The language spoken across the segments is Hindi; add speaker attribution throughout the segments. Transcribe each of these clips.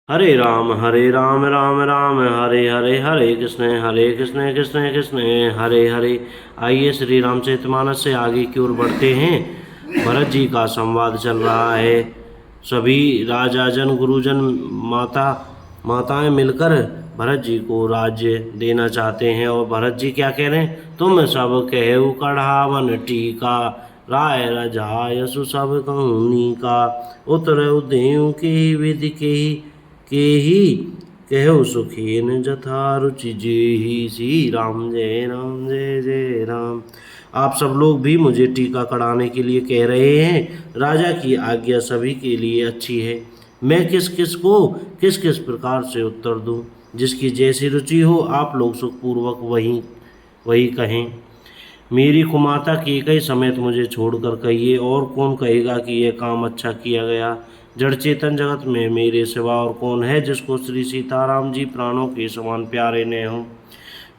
Speaker 1: हरे राम राम राम हरे हरे, हरे कृष्ण कृष्ण कृष्ण हरे हरे। आइए श्री रामचरितमानस से आगे की ओर बढ़ते हैं। भरत जी का संवाद चल रहा है। सभी राजाजन, गुरुजन, माताएं मिलकर भरत जी को राज्य देना चाहते हैं। और भरत जी क्या कह रहे हैं? तुम सब कहेऊ कढ़ावन टीका, राय रजायसु सब कहूनी का। उतर देव की विधि के ही कहो सुखीन जथा रुचि जेहि। श्री राम जय जय राम। आप सब लोग भी मुझे टीका कढ़ाने के लिए कह रहे हैं। राजा की आज्ञा सभी के लिए अच्छी है। मैं किस किस प्रकार से उत्तर दूं? जिसकी जैसी रुचि हो आप लोग सुखपूर्वक वही वही कहें। मेरी कुमाता केकई समेत मुझे छोड़कर कहिए, और कौन कहेगा कि यह काम अच्छा किया गया? जड़ चेतन जगत में मेरे सिवा और कौन है जिसको श्री सीताराम जी प्राणों के समान प्यारे न हों?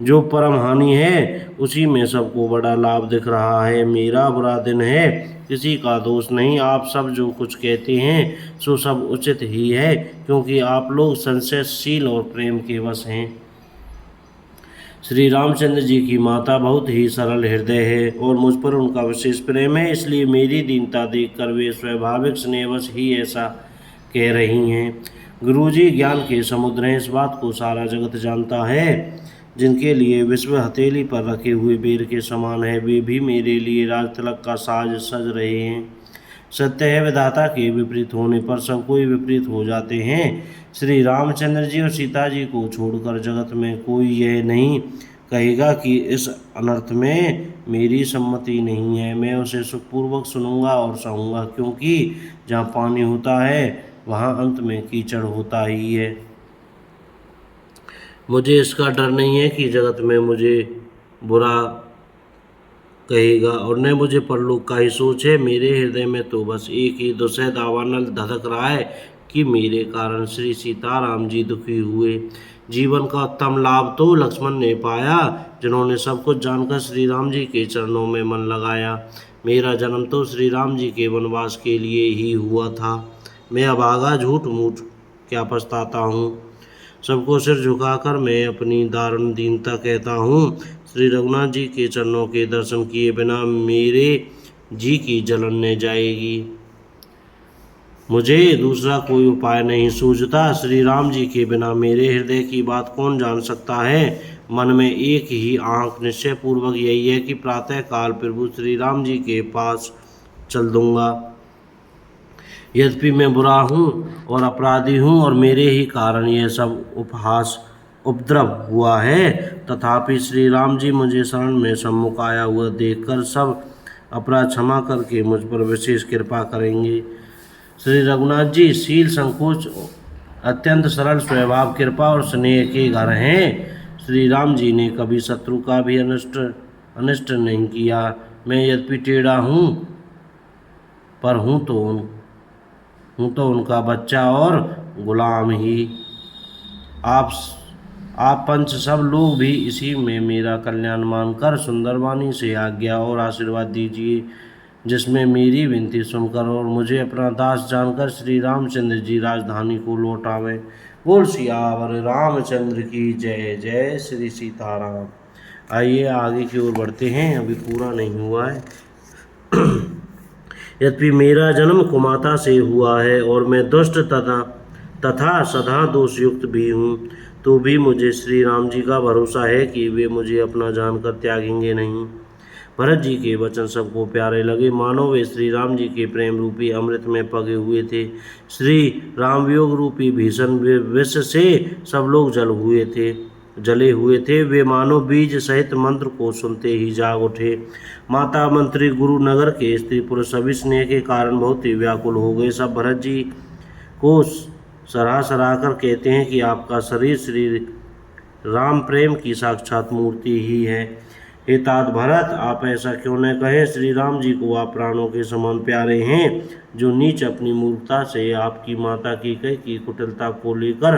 Speaker 1: जो परम हानि है उसी में सबको बड़ा लाभ दिख रहा है। मेरा बुरा दिन है, किसी का दोष नहीं। आप सब जो कुछ कहते हैं सो सब उचित ही है, क्योंकि आप लोग संशयशील और प्रेम के वश हैं। श्री रामचंद्र जी की माता बहुत ही सरल हृदय है और मुझ पर उनका विशेष प्रेम है, इसलिए मेरी दीनता देखकर वे स्वाभाविक स्नेहवश ही ऐसा कह रही हैं। गुरुजी ज्ञान के समुद्र हैं, इस बात को सारा जगत जानता है। जिनके लिए विश्व हथेली पर रखे हुए बेर के समान है, वे भी मेरे लिए राजतिलक का साज सज रहे हैं। सत्य है, विधाता के विपरीत होने पर सब कोई विपरीत हो जाते हैं। श्री रामचंद्र जी और सीता जी को छोड़कर जगत में कोई यह नहीं कहेगा कि इस अनर्थ में मेरी सम्मति नहीं है। मैं उसे सुखपूर्वक सुनूंगा और सहूंगा, क्योंकि जहाँ पानी होता है वहाँ अंत में कीचड़ होता ही है। मुझे इसका डर नहीं है कि जगत में मुझे बुरा कहेगा, और न मुझे परलोक का ही सोच है। मेरे हृदय में तो बस एक ही दुस्सह दावानल धधक रहा है कि मेरे कारण श्री सीताराम जी दुखी हुए। जीवन का उत्तम लाभ तो लक्ष्मण ने पाया, जिन्होंने सब कुछ जानकर श्री राम जी के चरणों में मन लगाया। मेरा जन्म तो श्री राम जी के वनवास के लिए ही हुआ था। मैं अभागा झूठ मूठ क्या पछताता हूँ। सबको सिर झुकाकर मैं अपनी दारुण दीनता कहता हूँ। श्री रघुनाथ जी के चरणों के दर्शन किए बिना मेरे जी की जलन न जाएगी। मुझे दूसरा कोई उपाय नहीं सूझता। श्री राम जी के बिना मेरे हृदय की बात कौन जान सकता है? मन में एक ही आंख निश्चय पूर्वक यही है कि प्रातः काल प्रभु श्री राम जी के पास चल दूंगा। यद्यपि मैं बुरा हूँ और अपराधी हूँ और मेरे ही कारण यह सब उपद्रव हुआ है, तथापि श्री राम जी मुझे शरण में सम्मुख आया हुआ देखकर सब अपराध क्षमा करके मुझ पर विशेष कृपा करेंगे। श्री रघुनाथ जी शील, संकोच, अत्यंत सरल स्वभाव, कृपा और स्नेह के घर हैं। श्री राम जी ने कभी शत्रु का भी अनिष्ट नहीं किया। मैं यद्यपि टेढ़ा हूँ पर हूँ तो उनका बच्चा और गुलाम ही। आप पंच सब लोग भी इसी में मेरा कल्याण मानकर सुंदरवाणी से आज्ञा और आशीर्वाद दीजिए, जिसमें मेरी विनती सुनकर और मुझे अपना दास जानकर श्री रामचंद्र जी राजधानी को लौट आवें। बोल सियावर रामचंद्र की जय। जय श्री सीताराम। आइए आगे की ओर बढ़ते हैं, अभी पूरा नहीं हुआ है। यद्यपि मेरा जन्म कुमाता से हुआ है और मैं दुष्ट तथा सदा दोषयुक्त भी हूँ, तो भी मुझे श्री राम जी का भरोसा है कि वे मुझे अपना जानकर त्यागेंगे नहीं। भरत जी के वचन सबको प्यारे लगे, मानो वे श्री राम जी के प्रेम रूपी अमृत में पगे हुए थे। श्री राम वियोग रूपी भीषण विष से सब लोग जले हुए थे। वे मानो बीज सहित मंत्र को सुनते ही जाग उठे। माता, मंत्री, गुरु, नगर के स्त्री पुरुष सभी स्नेह के कारण बहुत ही व्याकुल हो गए। सब भरत जी को सराह कर कहते हैं कि आपका शरीर श्री राम प्रेम की साक्षात मूर्ति ही है। हे तात भरत, आप ऐसा क्यों न कहें? श्री राम जी को आप प्राणों के समान प्यारे हैं। जो नीच अपनी मूर्खता से आपकी माता की कई कुटिलता को लेकर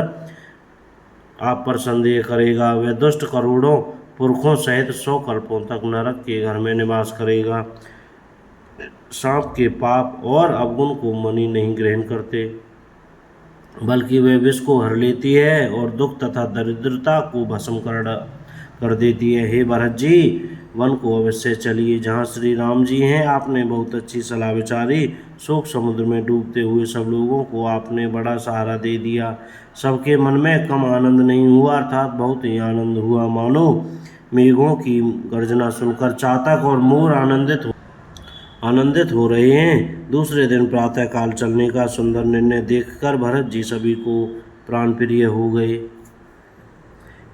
Speaker 1: आप पर संदेह करेगा, वह दुष्ट करोड़ों पुरखों सहित 100 कल्पों तक नरक के घर में निवास करेगा। सांप के पाप और अवगुण को मणि नहीं ग्रहण करते। बल्कि वे विष को हर लेती है और दुख तथा दरिद्रता को भस्म कर देती है। हे भरत जी, वन को अवश्य चलिए जहाँ श्री राम जी हैं। आपने बहुत अच्छी सलाह विचारी। शोक समुद्र में डूबते हुए सब लोगों को आपने बड़ा सहारा दे दिया। सबके मन में कम आनंद नहीं हुआ, अर्थात बहुत ही आनंद हुआ। मानो मेघों की गर्जना सुनकर चातक और मोर आनंदित हो रहे हैं। दूसरे दिन प्रातःकाल चलने का सुंदर निर्णय देखकर भरत जी सभी को प्राण प्रिय हो गए।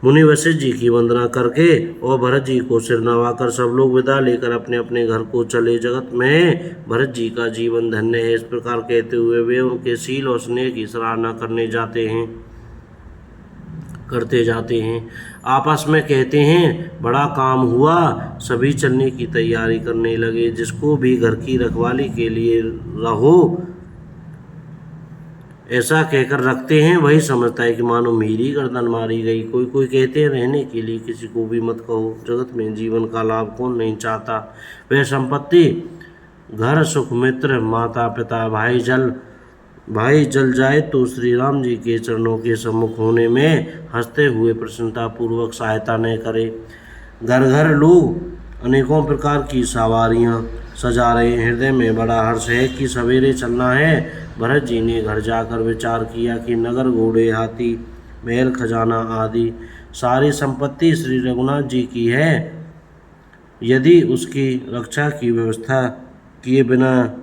Speaker 1: मुनि वशिष्ठ जी की वंदना करके और भरत जी को सिर नवाकर सब लोग विदा लेकर अपने अपने घर को चले। जगत में भरत जी का जीवन धन्य है, इस प्रकार कहते हुए वे उनके शील और स्नेह की सराहना करते जाते हैं। आपस में कहते हैं, बड़ा काम हुआ। सभी चलने की तैयारी करने लगे। जिसको भी घर की रखवाली के लिए रहो ऐसा कहकर रखते हैं, वही समझता है कि मानो मेरी गर्दन मारी गई। कोई कोई कहते हैं, रहने के लिए किसी को भी मत कहो। जगत में जीवन का लाभ कौन नहीं चाहता। वह संपत्ति, घर, सुख, मित्र, माता पिता, भाई जल जाए तो श्री राम जी के चरणों के सम्मुख होने में हंसते हुए प्रसन्नता पूर्वक सहायता न करे। घर घर लोग अनेकों प्रकार की सवारियां सजा रहे हैं। हृदय में बड़ा हर्ष है कि सवेरे चलना है। भरत जी ने घर जाकर विचार किया कि नगर, घोड़े, हाथी, महल, खजाना आदि सारी संपत्ति श्री रघुनाथ जी की है। यदि उसकी रक्षा की व्यवस्था किए बिना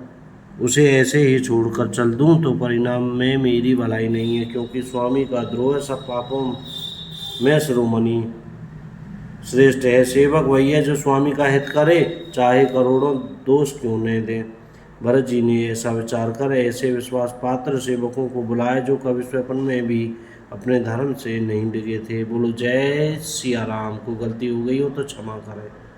Speaker 1: उसे ऐसे ही छोड़कर चल दूं तो परिणाम में मेरी भलाई नहीं है, क्योंकि स्वामी का द्रोह सब पापों में शिरोमणि श्रेष्ठ है। सेवक वही है जो स्वामी का हित करे, चाहे करोड़ों दोष क्यों न दे। भरत जी ने ऐसा विचार कर ऐसे विश्वास पात्र सेवकों को बुलाए जो कभी स्वप्न में भी अपने धर्म से नहीं डिगे थे। बोलो जय सिया राम। को गलती हो गई हो तो क्षमा करें।